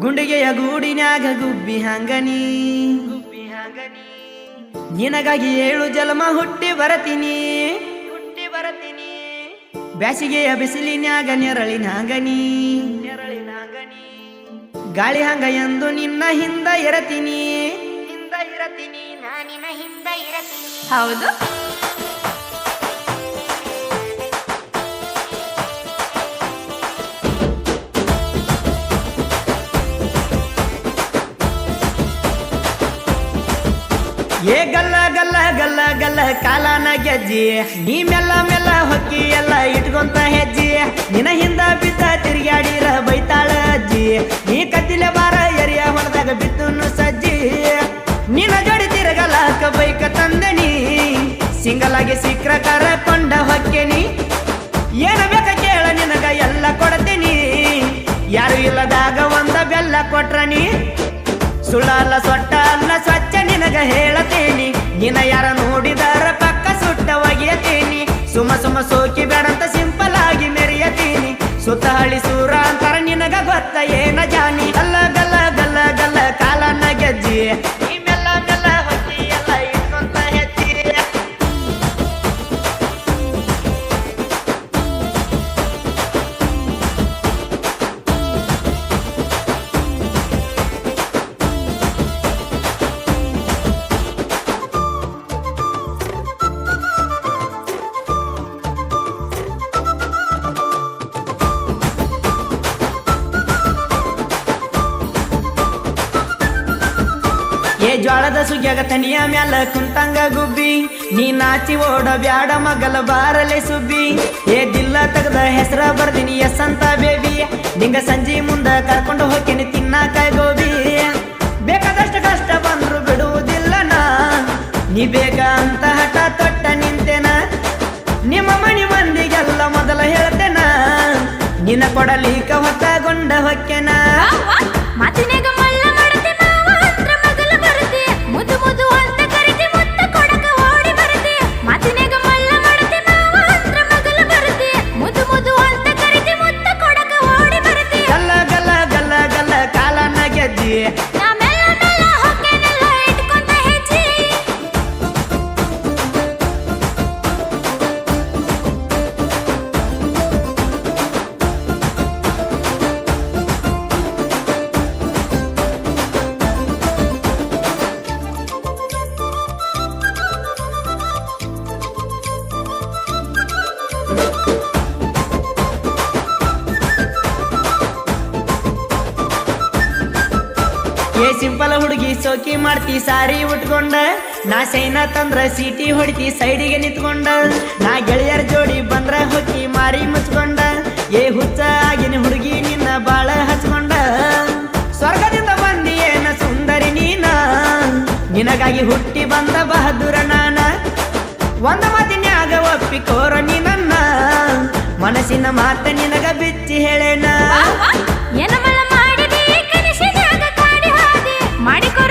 ಗುಂಡಿಗೆಯ ಗೂಡಿನ್ಯಾಗ ಗುಬ್ಬಿ ಹಂಗನಿ ನಿನಗಾಗಿ 7 ಜನ್ಮ ಹುಟ್ಟಿ ಬರತೀನಿ ಬ್ಯಾಸಿಗೆಯ ಬಿಸಿಲಿನ್ಯಾಗ ನೆರಳಿನ ಹಂಗನಿ ಗಾಳಿ ಹಂಗ ಎಂದು ನಿನ್ನ ಹಿಂದ ಇರತೀನಿ ನಾನಿನ ಹಿಂದ ಇರತೀನಿ. ಹೌದು. ಏ ಗಲ್ಲ ಗಲ್ಲ ಗಲ್ಲ ಗಲ್ಲ ಕಾಲನ ಗೆಜ್ಜಿ ನೀ ಮೆಲ್ಲ ಮೆಲ್ಲ ಹೊಕ್ಕಿ ಎಲ್ಲ ಇಟ್ಕೊಂತ ಹೆಜ್ಜಿ ನಿನ ಹಿಂದ ಬಿದ್ದ ತಿರುಗಾಡಿರ ಬೈತಾಳ ಅಜ್ಜಿ ನೀ ಕತ್ತಿಲೆ ಬಾರ ಎರಿಯ ಹೊಲದಾಗ ಬಿದ್ದು ಸಜ್ಜಿ ನಿನ ಜೋಡಿ ತಿರುಗಲಾಕ ಬೈಕ ತಂದನಿ ಸಿಂಗಲ್ ಆಗಿ ಸಿಕ್ರ ಕರಕೊಂಡ ಹೊಕ್ಕೇನಿ ಏನ ಬೇಕ ಕೇಳ ನಿನಗ ಎಲ್ಲ ಕೊಡ್ತೀನಿ ಯಾರು ಇಲ್ಲದಾಗ ಒಂದ ಬೆಲ್ಲ ಕೊಟ್ರನಿ ಸುಳ್ಳಲ್ಲ ಸೊಟ್ಟ ಅಲ್ಲ ಸ್ವಚ್ಛ ನಿನಗ ಹೇಳತೇನಿ ನಿನ ಯಾರ ನೋಡಿದಾರ ಪಕ್ಕ ಸುಟ್ಟ ಒಗೆಯತೇನಿ ಸುಮ ಸೋಕಿ ಬೇಡಂತ ಸಿಂಪಲ್ ಆಗಿ ಮೆರೆಯತೀನಿ ಸುತ್ತ ಹಳ್ಳಿ ಸೂರ ಅಂತಾರ ನಿನಗ ಗೊತ್ತ ಏನ ಜಾನಿ ಗಲ್ಲ ಗಲ್ಲ ಗಲ್ಲ ಗಲ್ಲ ಕಾಲನ್ನ ಗೆಜ್ಜಿ ನೀ ಮೆಲ್ಲ ಮೆಲ್ಲ ಹೊಕ್ಕಿ ಎಲ್ಲ ಇಟ್ಕೊಂತ ಹೆಜ್ಜಿ ಏ ಜ್ವಾಳದ ಸುಗ್ಯಾಗ ತನಿಯ ಮ್ಯಾಲ ಕುಂತಂಗ ಗುಬ್ಬಿ ನೀ ನಾಚಿ ಓಡ ಬ್ಯಾಡ ಮಗಲ ಬಾರಲೆ ಸುಬ್ಬಿ ಏ ದಿಲ್ಲ ತೆಗದ ಹೆಸರ ಬರ್ದಿನಿ ಎಸ್ ಅಂತ ಬೇಬಿ ನಿಂಗ ಸಂಜಿ ಮುಂದ ಕರ್ಕೊಂಡು ಹೋಗ್ತೀನಿ ತಿನ್ನಾಕ ಗೋಬಿ ಬೇಕಾದಷ್ಟು ಕಷ್ಟ ಬಂದ್ರು ಬಿಡುವುದಿಲ್ಲ ನಾ ನೀ ಬೇಗ ಅಂತ ಹಠ ತೊಟ್ಟ ನಿಂತೇನ ನಿಮ್ಮ ಮನಿ ಮಂದಿಗೆಲ್ಲ ಮೊದಲ ಹೇಳ್ತೇನ ನಿನ್ನ ಕೊಡಲಿಕ ಹೊತ್ತಗೊಂಡ ಹೊಕ್ಕೆನ ಮಾತಿನಾಗ ಮಲ್ಲ ಮಾಡತೆ ಮಾವ ಅಂದ್ರ ಮಗಲ ಬರತೆ ಮುದ್ದು ಮುದ್ದು ಅಂತ ಕರಿತೆ ಮುತ್ತ ಕೊಡಕ ಓಡಿ ಬರತೆ ಮಾತಿನಾಗ ಮಲ್ಲ ಮಾಡತೆ ಮಾವ ಅಂದ್ರ ಮಗಲ ಬರತೆ ಮುದ್ದು ಮುದ್ದು ಅಂತ ಕರಿತೆ ಮುತ್ತ ಕೊಡಕ ಓಡಿ ಬರತೆ ಗಲ್ಲ ಗಲ್ಲ ಗಲ್ಲ ಗಲ್ಲ ಕಾಲನ್ನ ಗೆಜ್ಜಿ ನಾ ಮೆಲ್ಲ ಮೆಲ್ಲ ಹೊಕ್ಕೇನೆಲ್ಲ ಇಟ್ಕೊಂತ ಹೆಜ್ಜಿ ಏ ಸಿಂಪಲ್ ಹುಡುಗಿ ಸೋಕಿ ಮಾಡ್ತಿ ಸಾರಿ ಉಟ್ಕೊಂಡ ನಾ ಸೈನ ತಂದ್ರ ಸೀಟಿ ಹೊಡಿತಿ ಸೈಡಿಗೆ ನಿಂತ್ಕೊಂಡ ನಾ ಗೆಳೆಯರ ಜೋಡಿ ಬಂದ್ರ ಹೊಕ್ಕಿ ಮಾರಿ ಮುಚ್ಕೊಂಡ ಏ ಹುಚ್ಚ ಆಗಿನ ಹುಡುಗಿ ನಿನ್ನ ಬಾಳ ಹಚ್ಕೊಂಡ ಸ್ವರ್ಗದಿಂದ ಬಂದಿ ಏನ ಸುಂದರಿ ನೀನ ನಿನಗಾಗಿ ಹುಟ್ಟಿ ಬಂದ ಬಹದ್ದೂರ ನಾನ ಒಂದ ಮಾತಿನ್ಯಾಗ ಒಪ್ಪಿಕೋರ ನೀ ನನ್ನ ಮನಸ್ಸಿನ ಮಾತ ನಿನಗ ಬಿಚ್ಚಿ ಹೇಳೇನ ಏನಮಲ್ಲ ಮಾಡಿದಿ ಕನಸಿನಾಗ ಕಾಡಿ ಹಾದಿ ಮಾಡಿಕೊ